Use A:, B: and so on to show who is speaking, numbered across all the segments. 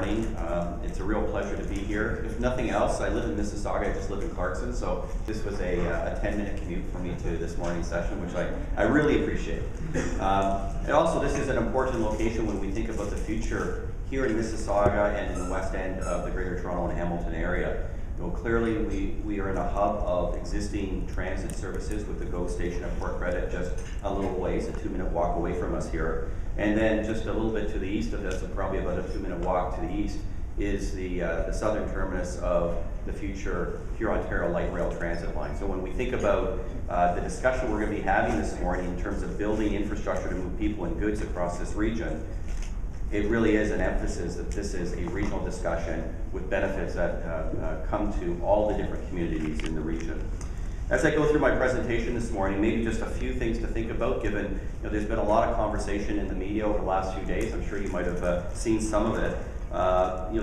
A: morning. It's a real pleasure to be here. If nothing else, I live in Mississauga, I just live in Clarkson, so this was a 10-minute commute for me to this morning's session, which I really appreciate. And also, this is an important location when we think about the future here in Mississauga and in the west end of the Greater Toronto and Hamilton area. You know, clearly, we are in a hub of existing transit services with the GO station at Port Credit just a little ways, a 2-minute walk away from us here. And then just a little bit to the east of this, and probably about a 2-minute walk to the east, is the southern terminus of the future Huron-Ontario light rail transit line. So when we think about the discussion we're going to be having this morning in terms of building infrastructure to move people and goods across this region, it really is an emphasis that this is a regional discussion with benefits that come to all the different communities in the region. As I go through my presentation this morning, maybe just a few things to think about, given there's been a lot of conversation in the media over the last few days. I'm sure you might have seen some of it.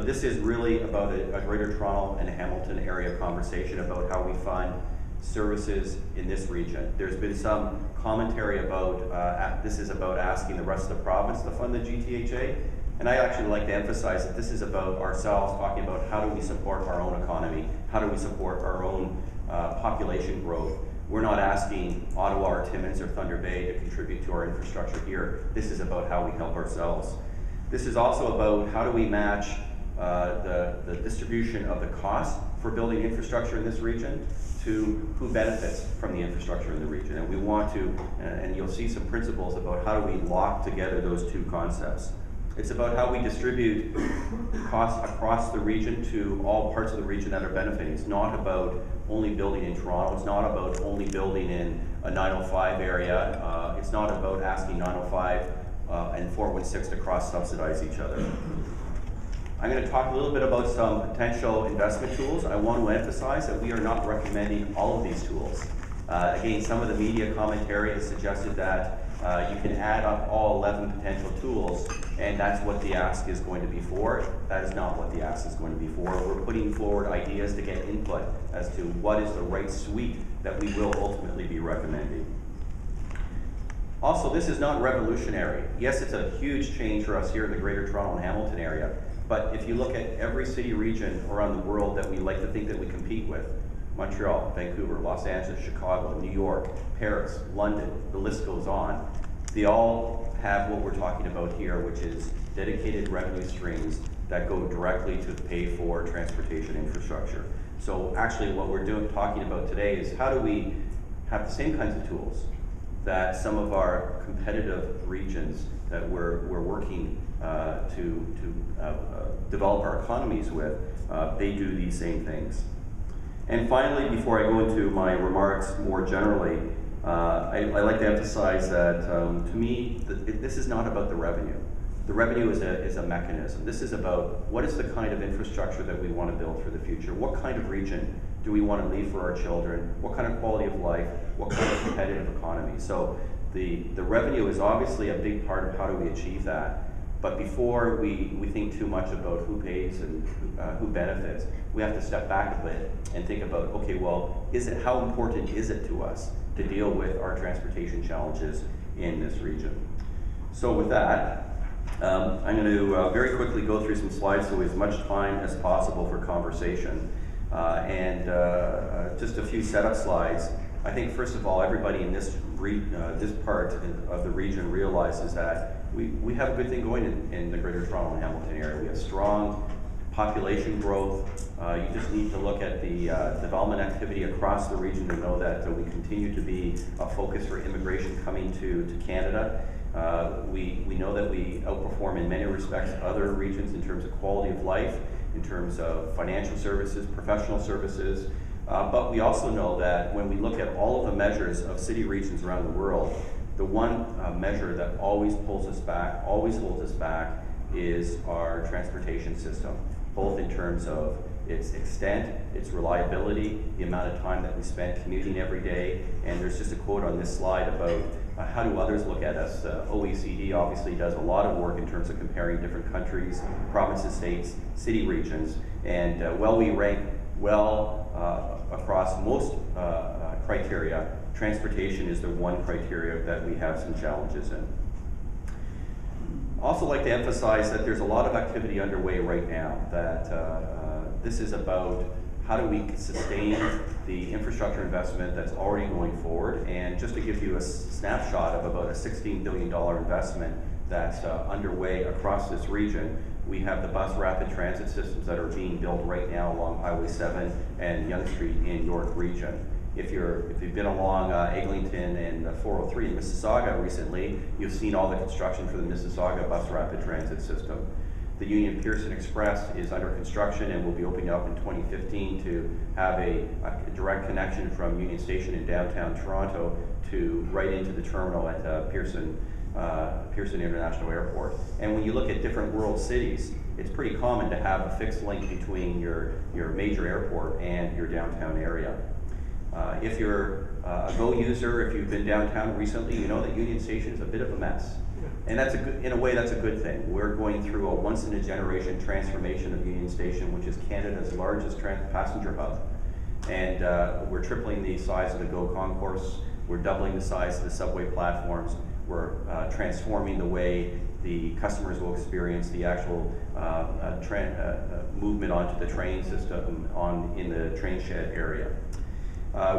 A: This is really about a Greater Toronto and Hamilton area conversation about how we fund services in this region. There's been some commentary about this is about asking the rest of the province to fund the GTHA, and I actually like to emphasize that this is about ourselves talking about how do we support our own economy, how do we support our own population growth. We're not asking Ottawa or Timmins or Thunder Bay to contribute to our infrastructure here. This is about how we help ourselves. This is also about how do we match the distribution of the cost for building infrastructure in this region to who benefits from the infrastructure in the region. And we want to, and you'll see some principles about how do we lock together those two concepts. It's about how we distribute costs across the region to all parts of the region that are benefiting. It's not about only building in Toronto. It's not about only building in a 905 area. It's not about asking 905 and 416 to cross-subsidize each other. I'm going to talk a little bit about some potential investment tools. I want to emphasize that we are not recommending all of these tools. Again, some of the media commentary has suggested that you can add up all 11 potential tools, and that's what the ask is going to be for. That is not what the ask is going to be for. We're putting forward ideas to get input as to what is the right suite that we will ultimately be recommending. Also, this is not revolutionary. Yes, it's a huge change for us here in the Greater Toronto and Hamilton area, but if you look at every city region around the world that we like to think that we compete with, Montreal, Vancouver, Los Angeles, Chicago, New York, Paris, London, the list goes on. They all have what we're talking about here, which is dedicated revenue streams that go directly to pay for transportation infrastructure. So actually what we're talking about today is how do we have the same kinds of tools that some of our competitive regions that we're working to develop our economies with, they do these same things. And finally, before I go into my remarks more generally, I like to emphasize that to me, this is not about the revenue. The revenue is a mechanism. This is about what is the kind of infrastructure that we want to build for the future? What kind of region do we want to leave for our children? What kind of quality of life? What kind of competitive economy? So the revenue is obviously a big part of how do we achieve that. But before we think too much about who pays and who benefits, we have to step back a bit and think about, okay, well, how important is it to us to deal with our transportation challenges in this region? So with that, I'm going to very quickly go through some slides so we have as much time as possible for conversation. Just a few setup slides. I think first of all, everybody in this part of the region realizes that we have a good thing going in the Greater Toronto and Hamilton area. We have strong population growth. You just need to look at the development activity across the region to know that we continue to be a focus for immigration coming to Canada. We know that we outperform in many respects other regions in terms of quality of life, in terms of financial services, professional services. But we also know that when we look at all of the measures of city regions around the world, the one measure that always pulls us back, always holds us back, is our transportation system, both in terms of its extent, its reliability, the amount of time that we spend commuting every day. And there's just a quote on this slide about how do others look at us. OECD obviously does a lot of work in terms of comparing different countries, provinces, states, city regions, and while we rank well across most criteria, transportation is the one criteria that we have some challenges in. Also like to emphasize that there's a lot of activity underway right now, that this is about how do we sustain the infrastructure investment that's already going forward. And just to give you a snapshot of about a $16 billion investment that's underway across this region, we have the bus rapid transit systems that are being built right now along Highway 7 and Yonge Street in York Region. If you've been along Eglinton and 403 in Mississauga recently, you've seen all the construction for the Mississauga bus rapid transit system. The Union Pearson Express is under construction and will be opening up in 2015 to have a direct connection from Union Station in downtown Toronto to right into the terminal at Pearson International Airport. And when you look at different world cities, it's pretty common to have a fixed link between your major airport and your downtown area. If you're a GO user, if you've been downtown recently, you know that Union Station is a bit of a mess. And that's in a way, that's a good thing. We're going through a once-in-a-generation transformation of Union Station, which is Canada's largest passenger hub. And we're tripling the size of the GO concourse. We're doubling the size of the subway platforms. We're transforming the way the customers will experience the actual movement onto the train system in the train shed area.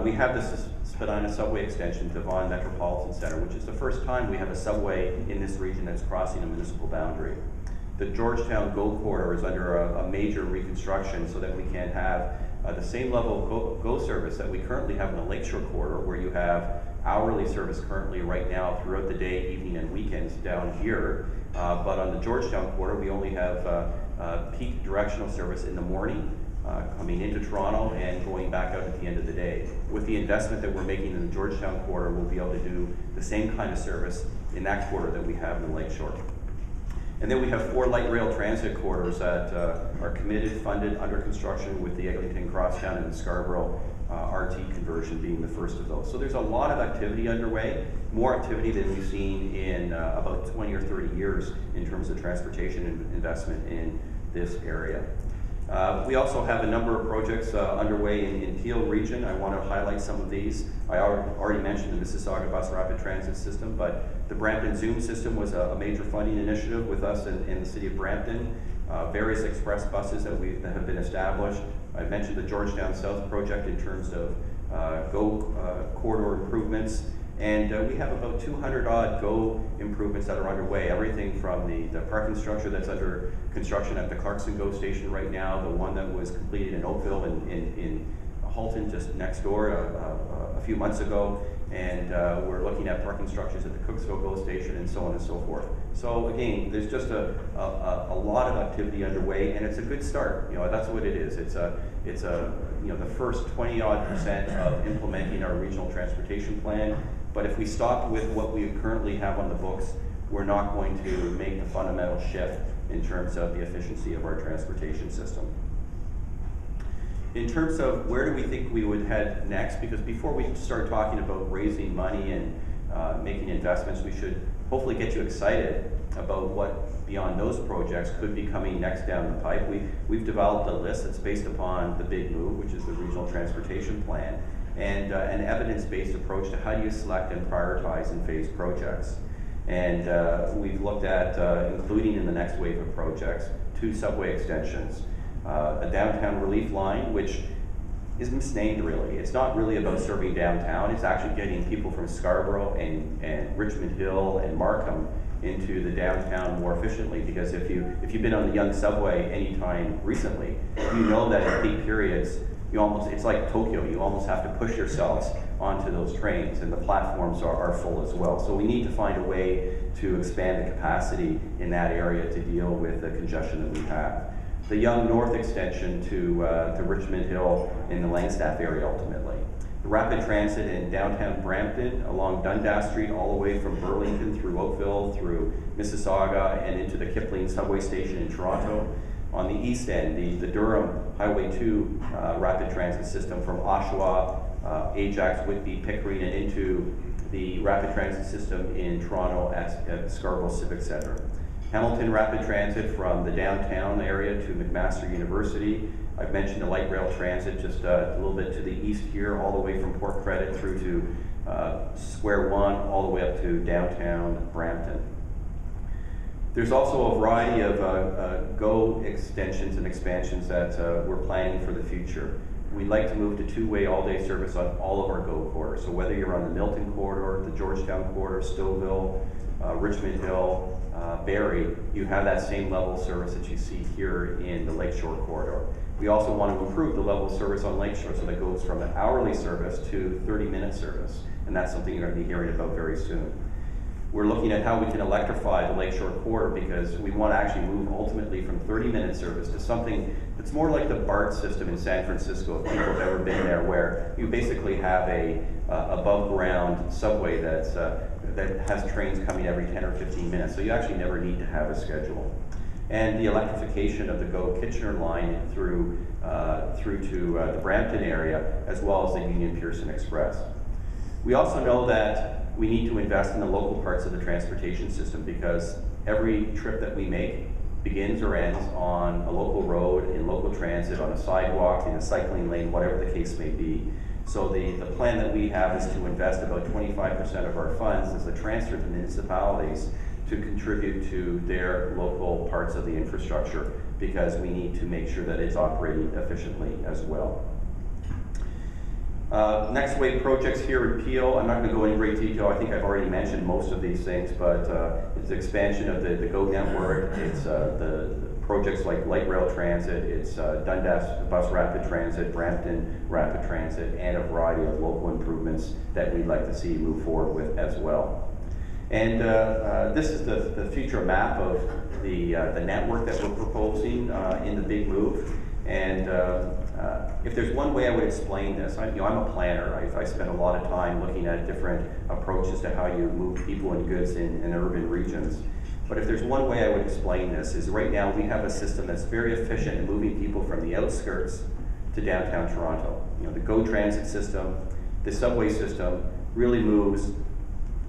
A: We have this Spadina subway extension to Vaughan Metropolitan Centre, which is the first time we have a subway in this region that's crossing a municipal boundary. The Georgetown GO corridor is under a major reconstruction so that we can have the same level of GO service that we currently have in the Lakeshore corridor, where you have hourly service currently right now throughout the day, evening, and weekends down here. But on the Georgetown corridor, we only have peak directional service in the morning, coming into Toronto and going back out at the end of the day. With the investment that we're making in the Georgetown corridor, we'll be able to do the same kind of service in that corridor that we have in the Lakeshore. And then we have 4 light rail transit corridors that are committed, funded, under construction, with the Eglinton Crosstown and the Scarborough RT conversion being the first of those. So there's a lot of activity underway, more activity than we've seen in about 20 or 30 years in terms of transportation investment in this area. We also have a number of projects underway in Teal region. I want to highlight some of these. I already mentioned the Mississauga Bus Rapid Transit System, but the Brampton Zoom system was a major funding initiative with us in the city of Brampton. Various express buses that have been established. I mentioned the Georgetown South project in terms of GO corridor improvements. And we have about 200 odd GO improvements that are underway. Everything from the parking structure that's under construction at the Clarkson GO station right now, the one that was completed in Oakville in Halton just next door a few months ago, and we're looking at parking structures at the Cooksville GO station, and so on and so forth. So again, there's just a lot of activity underway, and it's a good start. You know, that's what it is. It's the first 20-odd% of implementing our regional transportation plan. But if we stop with what we currently have on the books, we're not going to make the fundamental shift in terms of the efficiency of our transportation system. In terms of where do we think we would head next, because before we start talking about raising money and making investments, we should hopefully get you excited about what beyond those projects could be coming next down the pipe. We've developed a list that's based upon the big move, which is the regional transportation plan, and an evidence-based approach to how do you select and prioritize and phase projects. And we've looked at, including in the next wave of projects, 2 subway extensions, a downtown relief line, which is misnamed really. It's not really about serving downtown, it's actually getting people from Scarborough and Richmond Hill and Markham into the downtown more efficiently, because if you've been on the Yonge subway anytime recently, you know that at peak periods, it's like Tokyo, you almost have to push yourselves onto those trains, and the platforms are full as well. So we need to find a way to expand the capacity in that area to deal with the congestion that we have. The Yonge North extension to Richmond Hill in the Langstaff area ultimately. The rapid transit in downtown Brampton along Dundas Street all the way from Burlington through Oakville, through Mississauga, and into the Kipling subway station in Toronto. On the east end, the Durham Highway 2 rapid transit system from Oshawa, Ajax, Whitby, Pickering, and into the rapid transit system in Toronto at Scarborough Civic Centre. Hamilton Rapid Transit from the downtown area to McMaster University. I've mentioned the light rail transit just a little bit to the east here, all the way from Port Credit through to Square One, all the way up to downtown Brampton. There's also a variety of GO extensions and expansions that we're planning for the future. We'd like to move to two-way all-day service on all of our GO corridors. So whether you're on the Milton corridor, the Georgetown corridor, Stouffville, Richmond Hill, Barrie, you have that same level of service that you see here in the Lakeshore corridor. We also want to improve the level of service on Lakeshore, so that goes from an hourly service to 30-minute service. And that's something you're going to be hearing about very soon. We're looking at how we can electrify the Lakeshore corridor, because we want to actually move ultimately from 30-minute service to something that's more like the BART system in San Francisco, if people have ever been there, where you basically have a above-ground subway that has trains coming every 10 or 15 minutes, so you actually never need to have a schedule. And the electrification of the GO Kitchener line through to the Brampton area, as well as the Union Pearson Express. We also know that we need to invest in the local parts of the transportation system, because every trip that we make begins or ends on a local road, in local transit, on a sidewalk, in a cycling lane, whatever the case may be. So the plan that we have is to invest about 25% of our funds as a transfer to municipalities to contribute to their local parts of the infrastructure, because we need to make sure that it's operating efficiently as well. Next wave projects here in Peel, I'm not going to go into great detail. I think I've already mentioned most of these things, but it's expansion of the GO network. It's the projects like light rail transit. It's Dundas Bus Rapid Transit, Brampton Rapid Transit, and a variety of local improvements that we'd like to see move forward with as well. And this is the future map of the network that we're proposing in the big move. And if there's one way I would explain this, I'm a planner. I spend a lot of time looking at different approaches to how you move people and goods in urban regions. But if there's one way I would explain this, is right now we have a system that's very efficient in moving people from the outskirts to downtown Toronto. The GO Transit system, the subway system really moves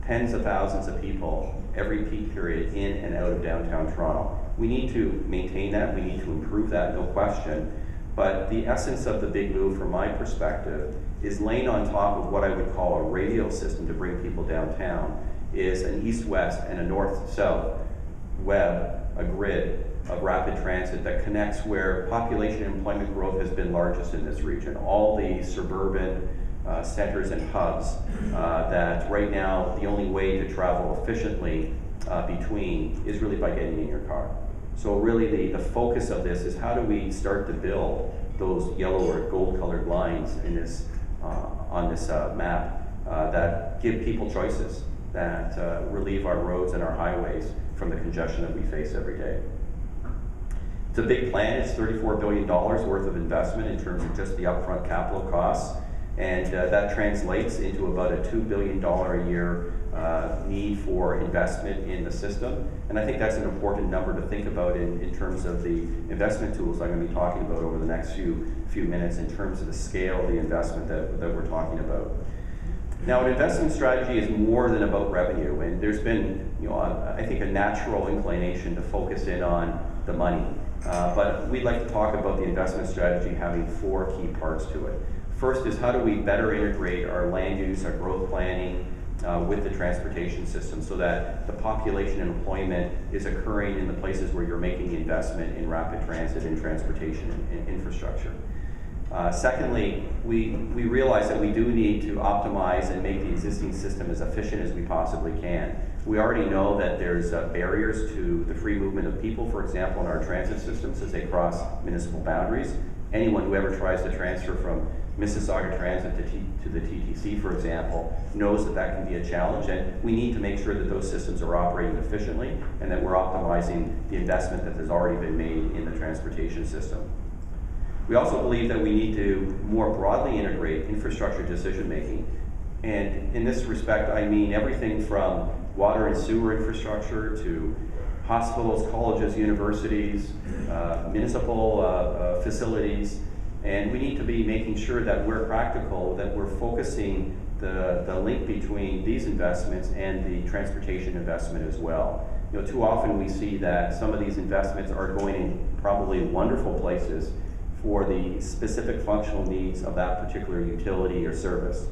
A: tens of thousands of people every peak period in and out of downtown Toronto. We need to maintain that, we need to improve that, no question. But the essence of the big move, from my perspective, is laying on top of what I would call a radial system to bring people downtown, is an east-west and a north-south web, a grid of rapid transit that connects where population and employment growth has been largest in this region. All the suburban centers and hubs that right now the only way to travel efficiently between is really by getting in your car. So really the focus of this is how do we start to build those yellow or gold colored lines in this, on this map that give people choices, that relieve our roads and our highways from the congestion that we face every day. It's a big plan. It's $34 billion worth of investment in terms of just the upfront capital costs. And that translates into about a $2 billion a year need for investment in the system. And I think that's an important number to think about in terms of the investment tools I'm going to be talking about over the next few minutes, in terms of the scale of the investment that we're talking about. Now, an investment strategy is more than about revenue, and there's been, I think, a natural inclination to focus in on the money. But we'd like to talk about the investment strategy having 4 key parts to it. First is, how do we better integrate our land use, our growth planning with the transportation system, so that the population and employment is occurring in the places where you're making the investment in rapid transit and transportation and infrastructure. Secondly, we realize that we do need to optimize and make the existing system as efficient as we possibly can. We already know that there's barriers to the free movement of people, for example, in our transit systems as they cross municipal boundaries. Anyone who ever tries to transfer from Mississauga Transit to the TTC, for example, knows that that can be a challenge, and we need to make sure that those systems are operating efficiently and that we're optimizing the investment that has already been made in the transportation system. We also believe that we need to more broadly integrate infrastructure decision making. And in this respect, I mean everything from water and sewer infrastructure to hospitals, colleges, universities, municipal facilities. And we need to be making sure that we're practical, that we're focusing the link between these investments and the transportation investment as well. Too often we see that some of these investments are going in probably wonderful places for the specific functional needs of that particular utility or service,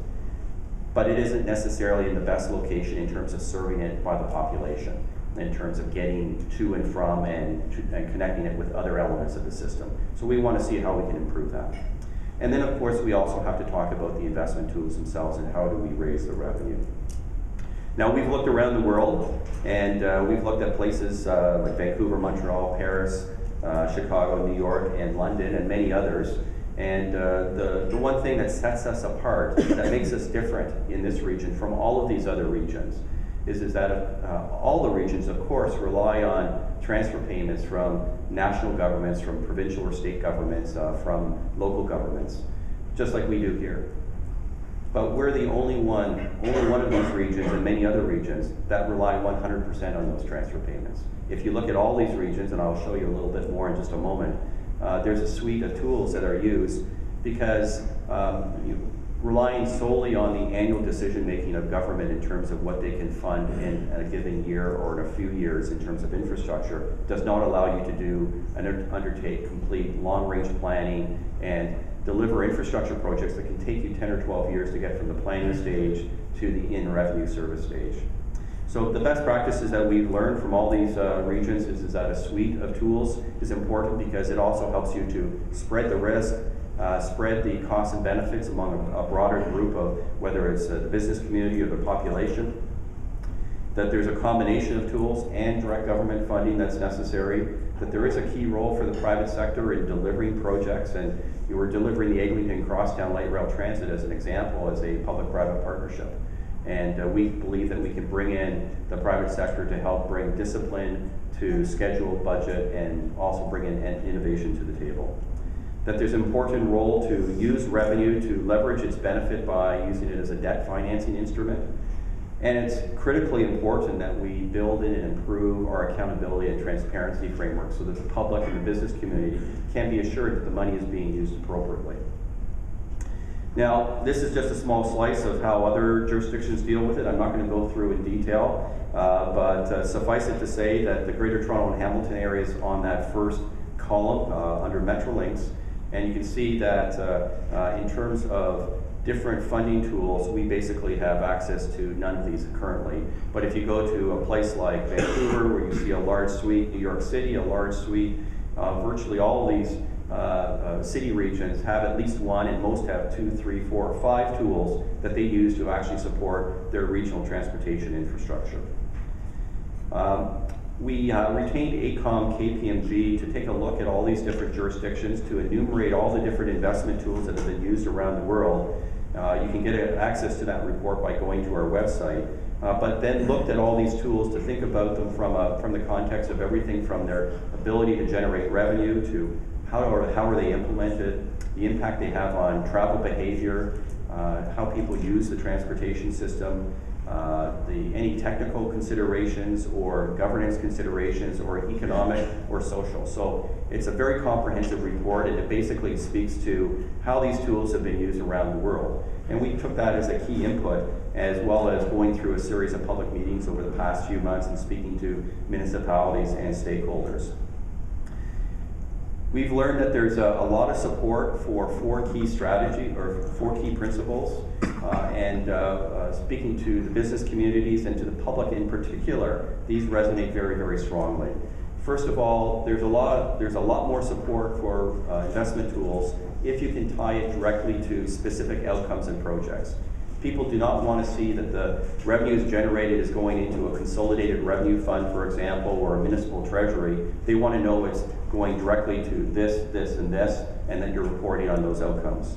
A: but it isn't necessarily in the best location in terms of serving it by the population. in terms of getting to and from and connecting it with other elements of the system. So we want to see how we can improve that. And then, of course, we also have to talk about the investment tools themselves and how do we raise the revenue. Now, we've looked around the world, and we've looked at places like Vancouver, Montreal, Paris, Chicago, New York, and London, and many others. And the one thing that sets us apart, that makes us different in this region from all of these other regions, is that all the regions, of course, rely on transfer payments from national governments, from provincial or state governments, from local governments, just like we do here. But we're the only one of these regions and many other regions that rely 100% on those transfer payments. If you look at all these regions, and I'll show you a little bit more in just a moment, there's a suite of tools that are used because relying solely on the annual decision-making of government in terms of what they can fund in a given year or in a few years in terms of infrastructure does not allow you to do and undertake complete long-range planning and deliver infrastructure projects that can take you 10 or 12 years to get from the planning stage to the in-revenue service stage. So the best practices that we've learned from all these regions is that a suite of tools is important because it also helps you to spread the risk, spread the costs and benefits among a broader group of whether it's the business community or the population, that there's a combination of tools and direct government funding that's necessary, that there is a key role for the private sector in delivering projects, and you were delivering the Eglinton Crosstown Light Rail Transit as an example as a public-private partnership. And we believe that we can bring in the private sector to help bring discipline to schedule, budget, and also bring in innovation to the table. That there's an important role to use revenue to leverage its benefit by using it as a debt financing instrument. And it's critically important that we build in and improve our accountability and transparency framework so that the public and the business community can be assured that the money is being used appropriately. Now, this is just a small slice of how other jurisdictions deal with it. I'm not going to go through in detail, but suffice it to say that the Greater Toronto and Hamilton area is on that first column under Metrolinx, and you can see that in terms of different funding tools, we basically have access to none of these currently. But if you go to a place like Vancouver, where you see a large suite, New York City, a large suite, virtually all of these city regions have at least one, and most have 2, 3, 4, or 5 tools that they use to actually support their regional transportation infrastructure. We retained AECOM KPMG to take a look at all these different jurisdictions to enumerate all the different investment tools that have been used around the world. You can get access to that report by going to our website, but then looked at all these tools to think about them from the context of everything from their ability to generate revenue to how are they implemented, the impact they have on travel behavior, how people use the transportation system, any technical considerations or governance considerations or economic or social. So it's a very comprehensive report, and it basically speaks to how these tools have been used around the world. And we took that as a key input, as well as going through a series of public meetings over the past few months and speaking to municipalities and stakeholders. We've learned that there's a lot of support for 4 key strategies or 4 key principles, and speaking to the business communities and to the public in particular, these resonate very, very strongly. First of all, there's a lot more support for investment tools if you can tie it directly to specific outcomes and projects. People do not want to see that the revenues generated is going into a consolidated revenue fund, for example, or a municipal treasury. They want to know it's going directly to this, this, and this, and that you're reporting on those outcomes.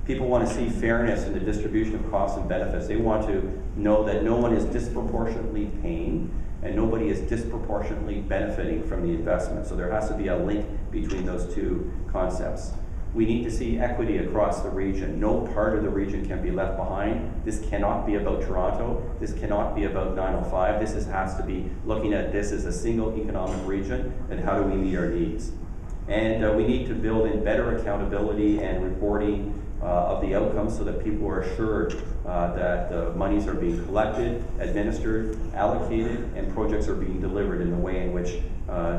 A: People want to see fairness in the distribution of costs and benefits. They want to know that no one is disproportionately paying and nobody is disproportionately benefiting from the investment. So there has to be a link between those 2 concepts. We need to see equity across the region. No part of the region can be left behind. This cannot be about Toronto. This cannot be about 905. This has to be looking at this as a single economic region and how do we meet our needs. And we need to build in better accountability and reporting of the outcomes so that people are assured that the monies are being collected, administered, allocated, and projects are being delivered in the way in which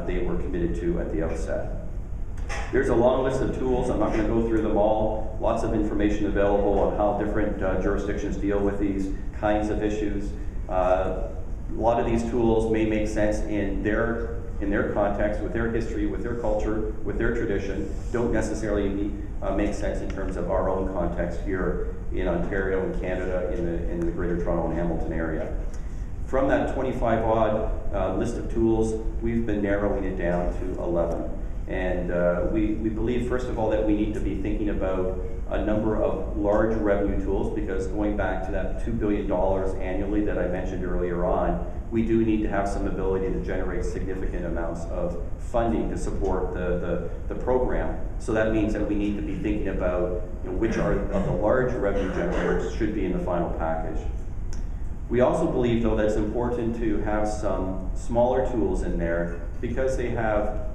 A: they were committed to at the outset. There's a long list of tools. I'm not going to go through them all. Lots of information available on how different jurisdictions deal with these kinds of issues. A lot of these tools may make sense in their context, with their history, with their culture, with their tradition, don't necessarily make sense in terms of our own context here in Ontario and Canada, in the Greater Toronto and Hamilton area. From that 25-odd list of tools, we've been narrowing it down to 11. And we believe, first of all, that we need to be thinking about a number of large revenue tools, because going back to that $2 billion annually that I mentioned earlier on, we do need to have some ability to generate significant amounts of funding to support the program. So that means that we need to be thinking about which of the large revenue generators should be in the final package. We also believe, though, that it's important to have some smaller tools in there because they have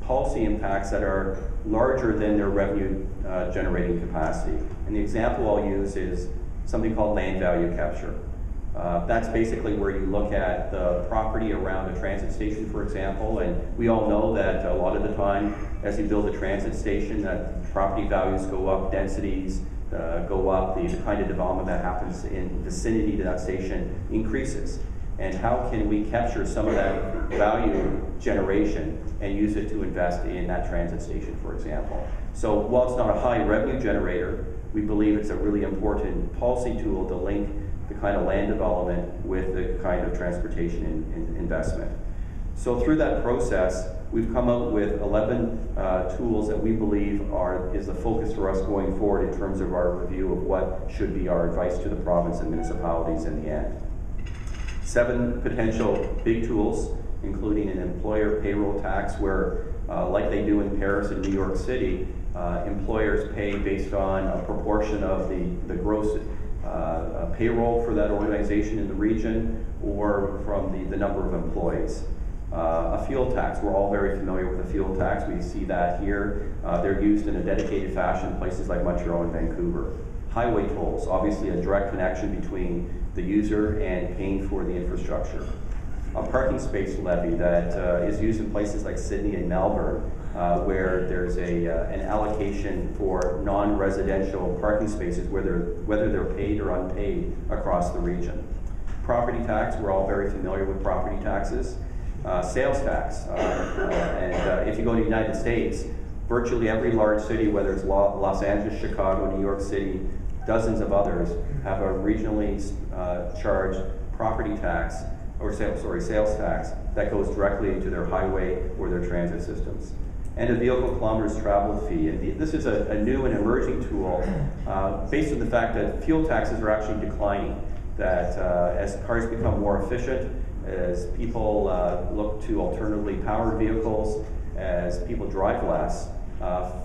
A: policy impacts that are larger than their revenue generating capacity. And the example I'll use is something called land value capture. That's basically where you look at the property around a transit station, for example, and we all know that a lot of the time as you build a transit station, that property values go up, densities go up, the kind of development that happens in vicinity to that station increases. And how can we capture some of that value generation and use it to invest in that transit station, for example? So while it's not a high revenue generator, we believe it's a really important policy tool to link the kind of land development with the kind of transportation investment. So through that process, we've come up with 11 tools that we believe is the focus for us going forward in terms of our review of what should be our advice to the province and municipalities in the end. 7 potential big tools, including an employer payroll tax where, like they do in Paris and New York City, employers pay based on a proportion of the gross payroll for that organization in the region or from the number of employees. A fuel tax, we're all very familiar with a fuel tax. We see that here. They're used in a dedicated fashion in places like Montreal and Vancouver. Highway tolls, obviously a direct connection between the user and paying for the infrastructure. A parking space levy that is used in places like Sydney and Melbourne, where there's an allocation for non-residential parking spaces, whether they're paid or unpaid across the region. Property tax, we're all very familiar with property taxes. Sales tax, and if you go to the United States, virtually every large city, whether it's Los Angeles, Chicago, New York City, dozens of others, have a regionally charged property tax, or sales tax, that goes directly to their highway or their transit systems. And a vehicle kilometers traveled fee. And this is a new and emerging tool based on the fact that fuel taxes are actually declining, that as cars become more efficient, as people look to alternatively powered vehicles, as people drive less,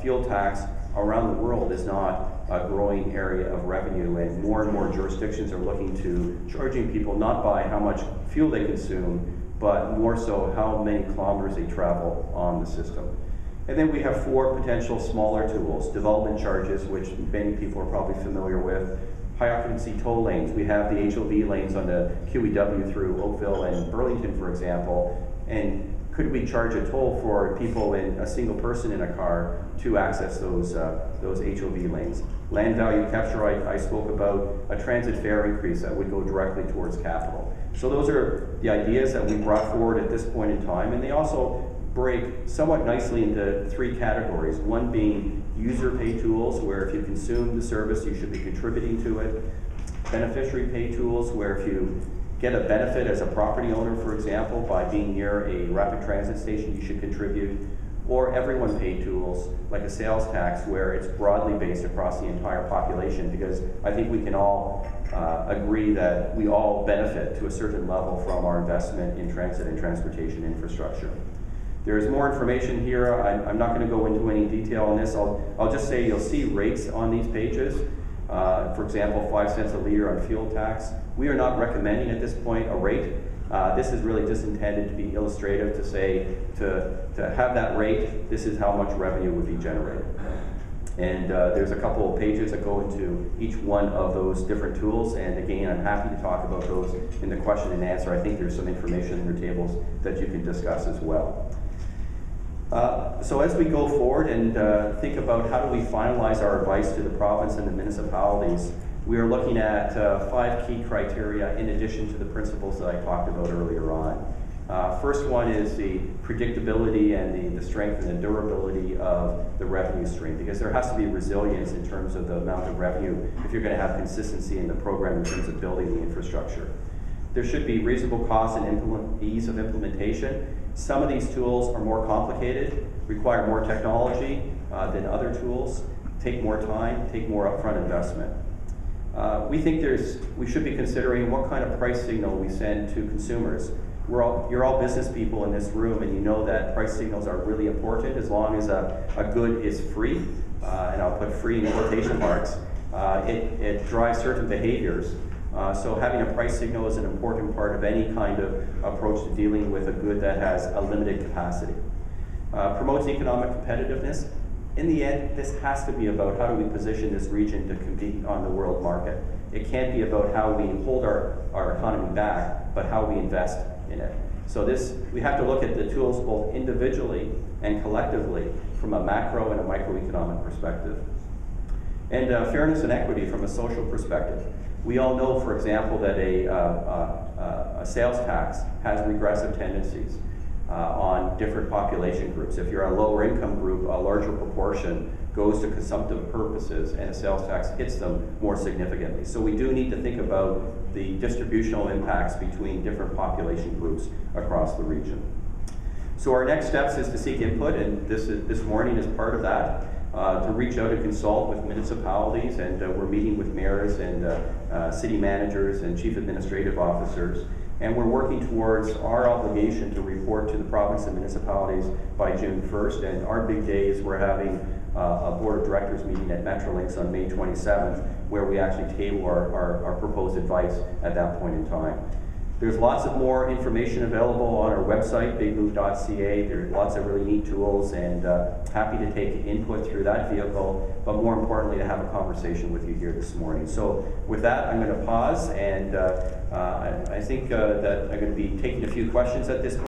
A: fuel tax around the world is not a growing area of revenue, and more jurisdictions are looking to charging people not by how much fuel they consume, but more so how many kilometers they travel on the system. And then we have 4 potential smaller tools. Development charges, which many people are probably familiar with. High occupancy toll lanes. We have the HOV lanes on the QEW through Oakville and Burlington, for example. And could we charge a toll for people in a single person in a car to access those HOV lanes? Land value capture, I spoke about. A transit fare increase that would go directly towards capital. So those are the ideas that we brought forward at this point in time, and they also break somewhat nicely into 3 categories. One being user pay tools, where if you consume the service, you should be contributing to it. Beneficiary pay tools, where if you get a benefit as a property owner, for example, by being near a rapid transit station, you should contribute. Or everyone pay tools, like a sales tax, where it's broadly based across the entire population, because I think we can all agree that we all benefit to a certain level from our investment in transit and transportation infrastructure. There's more information here. I'm not going to go into any detail on this. I'll just say you'll see rates on these pages. For example, 5 cents a liter on fuel tax. We are not recommending at this point a rate. This is really just intended to be illustrative, to say, to have that rate, this is how much revenue would be generated. And there's a couple of pages that go into each one of those different tools. And again, I'm happy to talk about those in the question and answer. I think there's some information in your tables that you can discuss as well. So as we go forward and think about how do we finalize our advice to the province and the municipalities, We are looking at 5 key criteria in addition to the principles that I talked about earlier on. First one is the predictability and the strength and the durability of the revenue stream, because there has to be resilience in terms of the amount of revenue if you're going to have consistency in the program in terms of building the infrastructure. There should be reasonable cost and ease of implementation. Some of these tools are more complicated, require more technology than other tools, take more time, take more upfront investment. We think we should be considering what kind of price signal we send to consumers. You're all business people in this room, and you know that price signals are really important. As long as a good is free, and I'll put free in quotation marks, it drives certain behaviors. So having a price signal is an important part of any kind of approach to dealing with a good that has a limited capacity. Promotes economic competitiveness. In the end, this has to be about how do we position this region to compete on the world market. It can't be about how we hold our economy back, but how we invest in it. So we have to look at the tools both individually and collectively from a macro and a microeconomic perspective. And fairness and equity from a social perspective. We all know, for example, that a sales tax has regressive tendencies on different population groups. If you're a lower income group, a larger proportion goes to consumptive purposes, and a sales tax hits them more significantly. So we do need to think about the distributional impacts between different population groups across the region. So our next steps is to seek input, and this morning is part of that. To reach out and consult with municipalities, and we're meeting with mayors and city managers and chief administrative officers, and we're working towards our obligation to report to the province and municipalities by June 1st, and our big day is we're having a board of directors meeting at Metrolinx on May 27th, where we actually table our proposed advice at that point in time. There's lots of more information available on our website, bigmove.ca. There's lots of really neat tools, and happy to take input through that vehicle, but more importantly, to have a conversation with you here this morning. So with that, I'm going to pause, and I think that I'm going to be taking a few questions at this point.